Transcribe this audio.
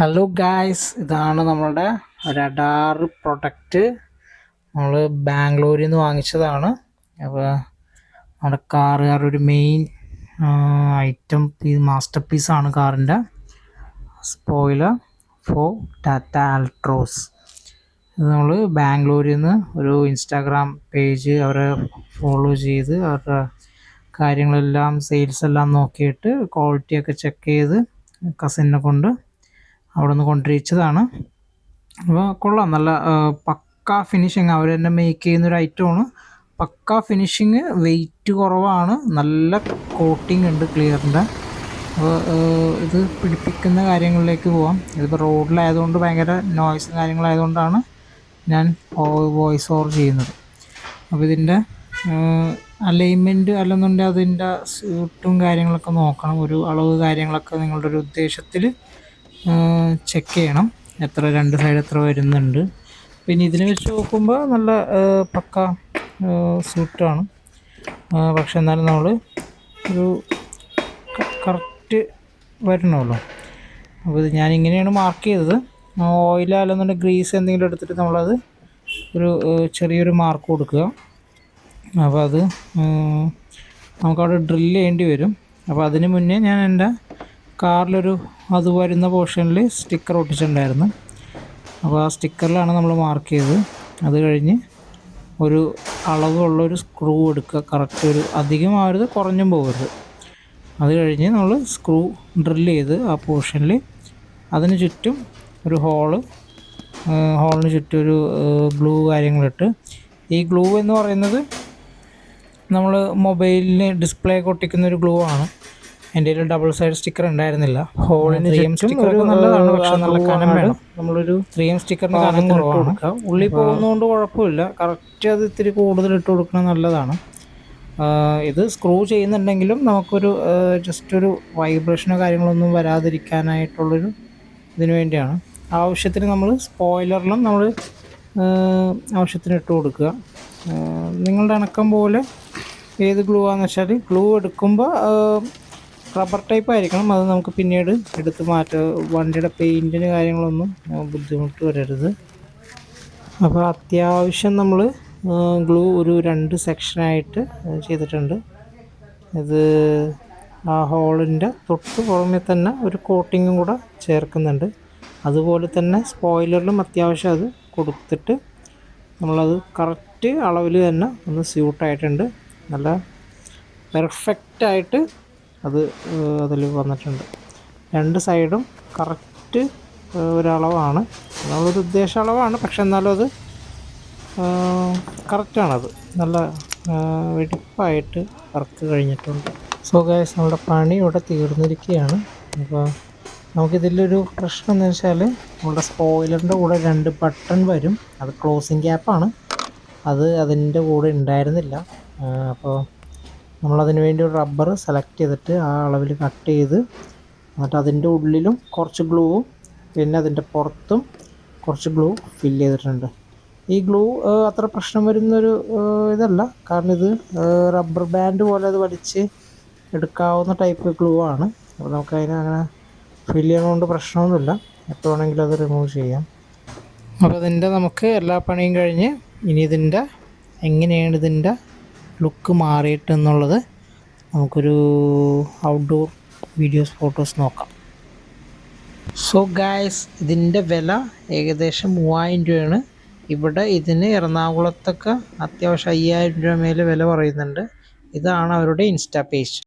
Hello guys, ഇതാണ് നമ്മളുടെ radar product. നമ്മൾ ബാംഗ്ലൂരിൽ നിന്ന് വാങ്ങിച്ചതാണ്. അപ്പോൾ നമ്മുടെ കാറുകാരുടെ ഒരു മെയിൻ ഐറ്റം മാസ്റ്റർ പീസാണ് കാറിൻ്റെ സ്പോയിലർ ഫോർ ടാറ്റ ആൾട്രോസ്. ഇത് നമ്മൾ ബാംഗ്ലൂരിൽ നിന്ന് ഒരു ഇൻസ്റ്റാഗ്രാം പേജ് അവരെ ഫോളോ ചെയ്ത് അവരുടെ കാര്യങ്ങളെല്ലാം സെയിൽസ് എല്ലാം നോക്കിയിട്ട് ക്വാളിറ്റിയൊക്കെ ചെക്ക് ചെയ്ത് കസിനെ കൊണ്ട് അവിടെ നിന്ന് കൊണ്ടുവച്ചതാണ്. അപ്പോൾ കൊള്ളാം, നല്ല പക്ക ഫിനിഷിങ്. അവർ തന്നെ മേക്ക് ചെയ്യുന്നൊരു ഐറ്റമാണ്. പക്ക ഫിനിഷിങ്, വെയിറ്റ് കുറവാണ്, നല്ല കോട്ടിങ് ഉണ്ട് ക്ലിയറിൻ്റെ. അപ്പോൾ ഇത് പിടിപ്പിക്കുന്ന കാര്യങ്ങളിലേക്ക് പോവാം. ഇതിപ്പോൾ റോഡിലായതുകൊണ്ട് ഭയങ്കര നോയ്സും കാര്യങ്ങളായതുകൊണ്ടാണ് ഞാൻ വോയിസ് ഓവർ ചെയ്യുന്നത്. അപ്പോൾ ഇതിൻ്റെ അലൈൻമെൻറ്റ് അല്ലെന്നുണ്ടെങ്കിൽ അതിൻ്റെ സ്യൂട്ടും കാര്യങ്ങളൊക്കെ നോക്കണം. ഒരു അളവ് കാര്യങ്ങളൊക്കെ നിങ്ങളുടെ ഒരു ഉദ്ദേശത്തിൽ ചെക്ക് ചെയ്യണം, എത്ര രണ്ട് സൈഡ് എത്ര വരുന്നുണ്ട്. പിന്നെ ഇതിനെ വെച്ച് നോക്കുമ്പോൾ നല്ല പക്ക സ്യൂട്ടാണ്. പക്ഷെ എന്നാലും നമ്മൾ ഒരു കറക്റ്റ് വരണമല്ലോ. അപ്പോൾ ഇത് ഞാനിങ്ങനെയാണ് മാർക്ക് ചെയ്തത്. ഓയിൽ അല്ലെന്നുണ്ടെങ്കിൽ ഗ്രീസ് എന്തെങ്കിലും എടുത്തിട്ട് നമ്മളത് ഒരു ചെറിയൊരു മാർക്ക് കൊടുക്കുക. അപ്പോൾ അത് നമുക്കവിടെ ഡ്രില്ല് ചെയ്യേണ്ടി വരും. അപ്പോൾ അതിന് മുന്നേ ഞാൻ എൻ്റെ കാറിലൊരു അത് വരുന്ന പോർഷനിൽ സ്റ്റിക്കർ ഒട്ടിച്ചിട്ടുണ്ടായിരുന്നു. അപ്പോൾ ആ സ്റ്റിക്കറിലാണ് നമ്മൾ മാർക്ക് ചെയ്തത്. അത് കഴിഞ്ഞ് ഒരു അളവുള്ളൊരു സ്ക്രൂ എടുക്കുക. കറക്റ്റ് ഒരു അധികം ആവരുത്, കുറഞ്ഞും പോകരുത്. അത് കഴിഞ്ഞ് നമ്മൾ സ്ക്രൂ ഡ്രില്ല് ചെയ്ത് ആ പോർഷനിൽ അതിന് ചുറ്റും ഒരു ഹോളിന് ചുറ്റും ഒരു ഗ്ലൂ കാര്യങ്ങളിട്ട്. ഈ ഗ്ലൂ എന്ന് പറയുന്നത് നമ്മൾ മൊബൈലിന് ഡിസ്പ്ലേ ഒക്കെ ഒട്ടിക്കുന്നൊരു ഗ്ലൂ ആണ്. എൻ്റെ കയ്യിൽ ഡബിൾ സൈഡ് സ്റ്റിക്കർ ഉണ്ടായിരുന്നില്ല. ഹോളിന് 3M സ്റ്റിക്കർ നല്ലതാണ്, പക്ഷെ നല്ല കനം വേണം. നമ്മളൊരു 3M സ്റ്റിക്കറിന് കനം ഇട്ട് കൊടുക്കുക. ഉള്ളിൽ പോകുന്നതുകൊണ്ട് കുഴപ്പമില്ല. കറക്റ്റ് അത് ഇത്തിരി കൂടുതൽ ഇട്ട് കൊടുക്കുന്നത് നല്ലതാണ്. ഇത് സ്ക്രൂ ചെയ്യുന്നുണ്ടെങ്കിലും നമുക്കൊരു ജസ്റ്റ് ഒരു വൈബ്രേഷനോ കാര്യങ്ങളൊന്നും വരാതിരിക്കാനായിട്ടുള്ളൊരു ഇതിനു വേണ്ടിയാണ്. ആവശ്യത്തിന് നമ്മൾ സ്പോയിലറിലും നമ്മൾ ആവശ്യത്തിന് ഇട്ട് കൊടുക്കുക. നിങ്ങളുടെ ഇണക്കം പോലെ ഏത് ഗ്ലൂ ആണെന്ന് വെച്ചാൽ ഗ്ലൂ എടുക്കുമ്പോൾ റബ്ബർ ടൈപ്പ് ആയിരിക്കണം. അത് നമുക്ക് പിന്നീട് എടുത്ത് മാറ്റാം. വണ്ടിയുടെ പെയിൻറ്റിന് കാര്യങ്ങളൊന്നും ബുദ്ധിമുട്ട് വരരുത്. അപ്പോൾ അത്യാവശ്യം നമ്മൾ ഗ്ലൂ ഒരു 2 സെക്ഷനായിട്ട് ചെയ്തിട്ടുണ്ട്. ഇത് ആ ഹോളിൻ്റെ തൊട്ട് പുറമെ തന്നെ ഒരു കോട്ടിങ്ങും കൂടെ ചേർക്കുന്നുണ്ട്. അതുപോലെ തന്നെ സ്പോയിലറിലും അത്യാവശ്യം അത് കൊടുത്തിട്ട് നമ്മളത് കറക്റ്റ് അളവിൽ തന്നെ ഒന്ന് സ്യൂട്ടായിട്ടുണ്ട്. നല്ല പെർഫെക്റ്റായിട്ട് അത് അതിൽ വന്നിട്ടുണ്ട്. 2 സൈഡും കറക്റ്റ് ഒരളവാണ്. നമ്മളൊരു ഉദ്ദേശ അളവാണ്, പക്ഷെ എന്നാലും അത് കറക്റ്റാണത്. നല്ല വെടിപ്പായിട്ട് വർക്ക് കഴിഞ്ഞിട്ടുണ്ട്. സോ ഗൈസ്, നമ്മുടെ പണി ഇവിടെ തീർന്നിരിക്കുകയാണ്. അപ്പോൾ നമുക്കിതിലൊരു പ്രശ്നം എന്ന് വെച്ചാൽ നമ്മുടെ സ്പോയിലറിൻ്റെ കൂടെ 2 ബട്ടൺ വരും. അത് ക്ലോസിങ് ക്യാപ്പാണ്. അത് അതിൻ്റെ കൂടെ ഉണ്ടായിരുന്നില്ല. അപ്പോൾ നമ്മളതിന് വേണ്ടി ഒരു റബ്ബർ സെലക്ട് ചെയ്തിട്ട് ആ അളവിൽ കട്ട് ചെയ്ത് എന്നിട്ട് അതിൻ്റെ ഉള്ളിലും കുറച്ച് ഗ്ലൂവും പിന്നെ അതിൻ്റെ പുറത്തും കുറച്ച് ഗ്ലൂ ഫില്ല് ചെയ്തിട്ടുണ്ട്. ഈ ഗ്ലൂ അത്ര പ്രശ്നം വരുന്നൊരു ഇതല്ല, കാരണം ഇത് റബ്ബർ ബാൻഡ് പോലെ അത് വലിച്ച് എടുക്കാവുന്ന ടൈപ്പ് ഗ്ലൂ ആണ്. അപ്പോൾ നമുക്കതിനെ അങ്ങനെ ഫില്ല് ചെയ്യണതുകൊണ്ട് പ്രശ്നമൊന്നുമില്ല. എപ്പോൾ വേണമെങ്കിലും അത് റിമൂവ് ചെയ്യാം. അപ്പോൾ ഇതിൻ്റെ നമുക്ക് എല്ലാ പണിയും കഴിഞ്ഞ് ഇനി ഇതിൻ്റെ എങ്ങനെയാണ് ഇതിൻ്റെ ലുക്ക് മാറിയിട്ടെന്നുള്ളത് നമുക്കൊരു ഔട്ട്ഡോർ വീഡിയോസ് ഫോട്ടോസ് നോക്കാം. സോ ഗായ്സ്, ഇതിൻ്റെ വില ഏകദേശം 3000 രൂപയാണ്. ഇവിടെ ഇതിന് എറണാകുളത്തൊക്കെ അത്യാവശ്യം 5000 രൂപ മേലെ വില പറയുന്നുണ്ട്. ഇതാണ് അവരുടെ ഇൻസ്റ്റാ പേജ്.